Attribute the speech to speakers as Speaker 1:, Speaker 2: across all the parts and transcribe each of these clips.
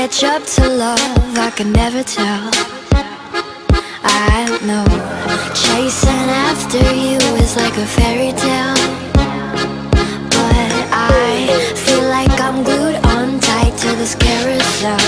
Speaker 1: catch up to love? I can never tell. I know chasing after you is like a fairy tale, but I feel like I'm glued on tight to this carousel.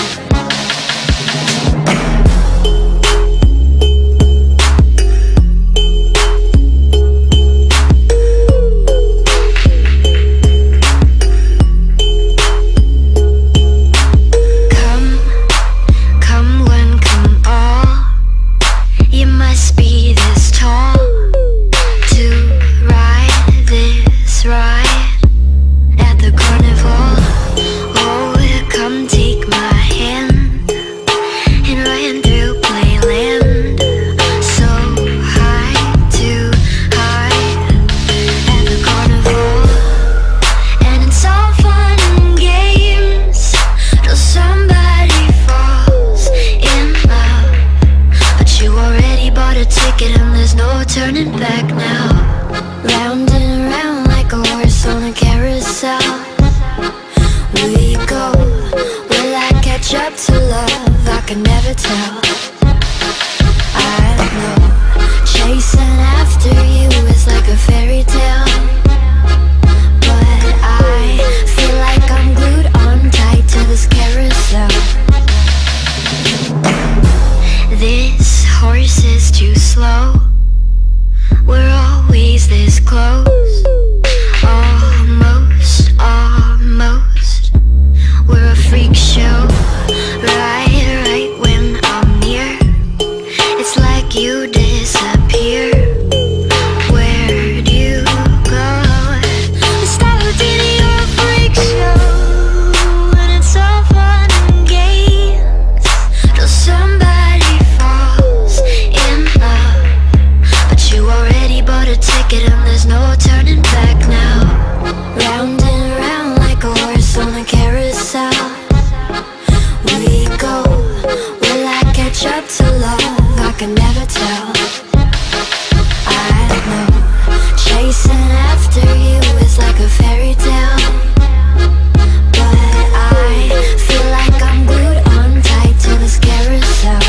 Speaker 1: Turning back now, round and round like a horse on a carousel. We go, will I catch up to love? I can never tell. I know chasing after you is like a fairy tale, but I feel like I'm glued on tight to this carousel. This horse is too slow. We're always this close, almost, almost. We're a freak show, right when I'm near. It's like you disappear. Where'd you go? We started your freak show, and it's all fun and games till somebody falls in love. But you already bought a ticket and there's no turning back now. Round and round like a horse on a carousel. We go, will I catch up to love? I can never tell. I know chasing after you is like a fairy tale, but I feel like I'm glued on tight to this carousel.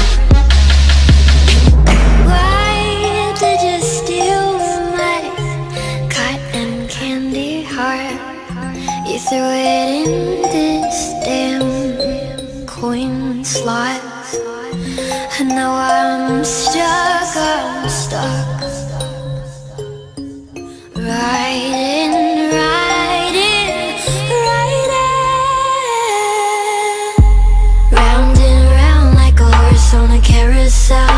Speaker 1: Why did you steal my cotton candy heart? You threw it in this damn coin slot, and now I'm stuck. Riding round and round like a horse on a carousel.